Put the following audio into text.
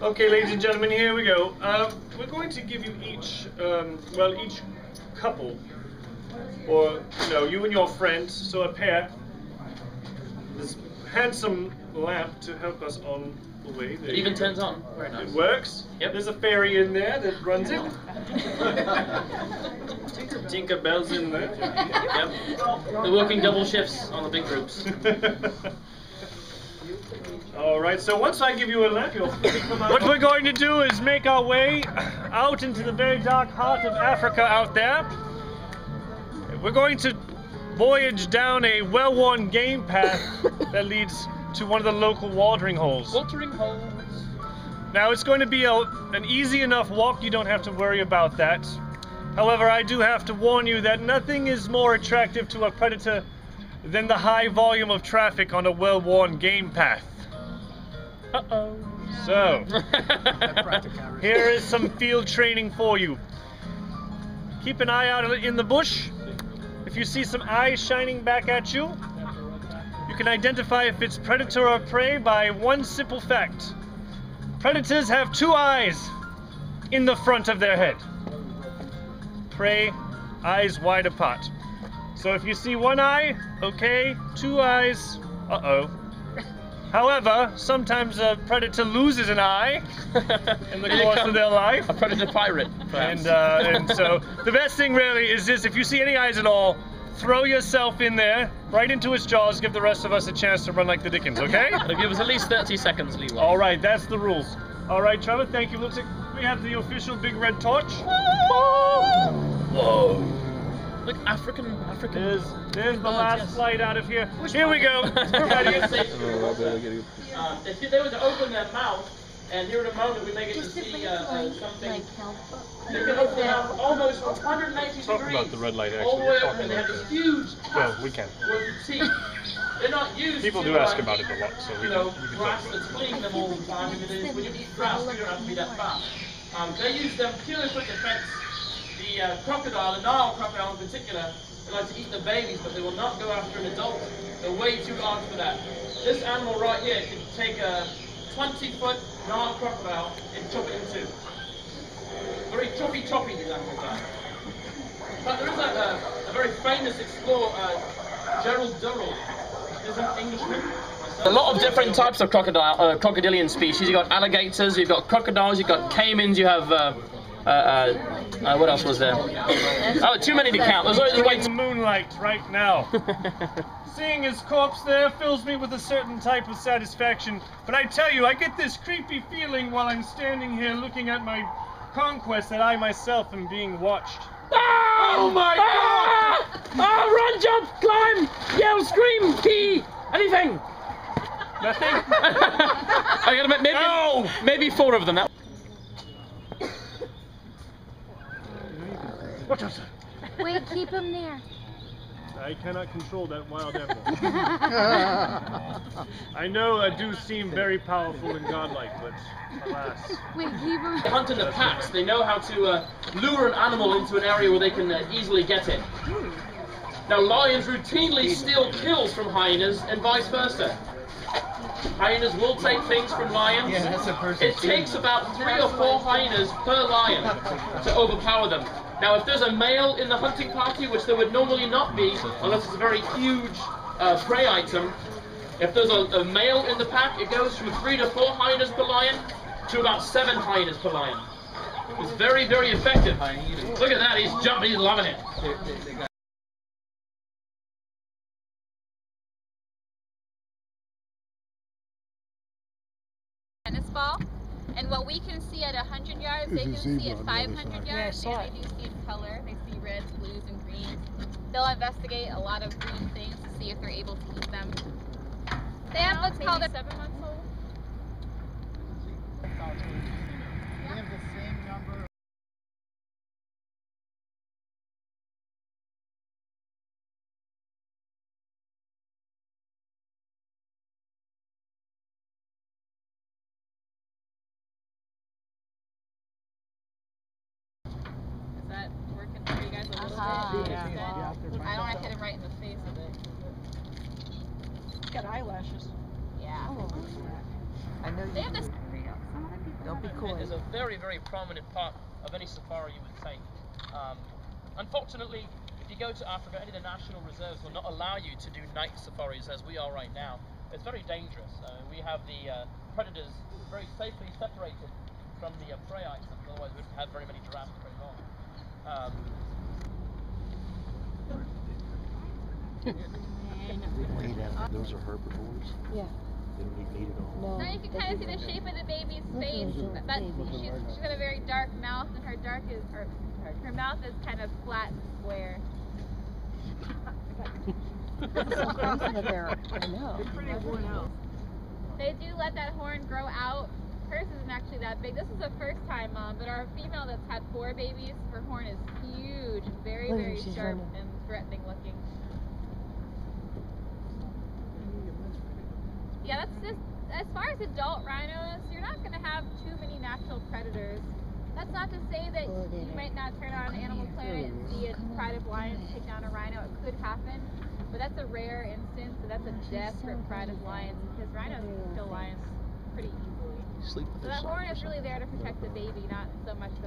Okay, ladies and gentlemen, here we go. We're going to give you each, each couple, or, you and your friends, so a pair, this handsome lamp to help us on the way. It even turns on. Very nice. It works. Yep. There's a fairy in there that runs it. Tinkerbell's in there. Yep. They're working double shifts on the big groups. Alright, so once I give you a lamp, you'll come out. What we're going to do is make our way out into the very dark heart of Africa out there. We're going to voyage down a well-worn game path that leads to one of the local watering holes. Watering holes. Now, it's going to be an easy enough walk, you don't have to worry about that. However, I do have to warn you that nothing is more attractive to a predator than the high volume of traffic on a well-worn game path. Uh-oh. So, here is some field training for you. Keep an eye out in the bush. If you see some eyes shining back at you, you can identify if it's predator or prey by one simple fact. Predators have two eyes in the front of their head. Prey, eyes wide apart. So if you see one eye, okay, two eyes, uh-oh. However, sometimes a predator loses an eye in the course of their life. A predator pirate, perhaps. And so the best thing really is this: if you see any eyes at all, throw yourself in there, right into its jaws, give the rest of us a chance to run like the Dickens, okay? It'll give us at least 30 seconds leeway. All right, that's the rules. All right, Trevor, thank you. Looks like we have the official big red torch. Whoa! Look, African. There's the last flight out of here. Here we go. If they were to open their mouth, and here in a moment we may get to see something. They can open their mouth almost 180 degrees. Talk about the red light, actually. All the way up, and they have this huge. Well, we can. Teeth. They're not used. People to, do ask about it a lot, so we can grass talk that's about fleeing them all the time. When you eat grass, you don't have to be that fast. They use them purely for defense. The crocodile, the Nile crocodile in particular, they like to eat the babies, but they will not go after an adult. They're way too large for that. This animal right here can take a 20-foot Nile crocodile and chop it in two. Very choppy these animals are. But there is a very famous explorer, Gerald Durrell. There's an Englishman. A lot of different types of crocodilian species. You've got alligators, you've got crocodiles, you've got caimans, you have what else was there? Oh, too many to count. There's always way the moonlight right now. Seeing his corpse there fills me with a certain type of satisfaction. But I tell you, I get this creepy feeling while I'm standing here looking at my conquest that I myself am being watched. Ah! Oh my God! Ah! Run, jump, climb, yell, scream, pee, anything. Nothing? I gotta make maybe 4 of them. Watch out, sir. Wait, keep him there. I cannot control that wild animal. I know I do seem very powerful and godlike, but alas. Wait, keep him. They hunt in the packs. They know how to lure an animal into an area where they can easily get it. Now, lions routinely steal kills from hyenas and vice versa. Hyenas will take things from lions. Yeah, that's a person. It takes about 3 or 4 hyenas per lion to overpower them. Now, if there's a male in the hunting party, which there would normally not be, unless it's a very huge prey item, if there's a male in the pack, it goes from 3 to 4 hyenas per lion to about 7 hyenas per lion. It's very, very effective. Look at that, he's jumping, he's loving it. Tennis ball, and what we can see at 100 yards, they can see at 500 yards, and they do see in color. They see reds, blues, and greens. They'll investigate a lot of green things to see if they're able to eat them. They have what's called a 7 months old. They have the same number. Is that working for you guys a little bit? Yeah. I don't want to hit him right in the face with it. Got eyelashes. Yeah. I know They have this. Some other people Don't be coy. It is a very, very prominent part of any safari you would take. Unfortunately, if you go to Africa, any of the national reserves will not allow you to do night safaris as we are right now. It's very dangerous. We have the predators very safely separated from the prey items, otherwise we wouldn't have very many giraffes very long. Those are herbivores. Yeah. They don't eat meat at all. No. Now you can kind of see the shape of the baby's face. She's got a very dark mouth, and her her mouth is kind of flat and square. I know. They're pretty worn out. They do let that horn grow out. Hers isn't actually that big. This is the first time, but our female that's had 4 babies, her horn is huge and very, Look, very she's sharp running. and threatening looking. Yeah, that's just, as far as adult rhinos, you're not going to have too many natural predators. That's not to say that you might not turn on Animal Planet and see a pride of lions take down a rhino. It could happen, but that's a rare instance, and that's a desperate pride of lions, because rhinos can kill lions pretty easily. Sleep with So that horn is really there to protect the baby, not so much for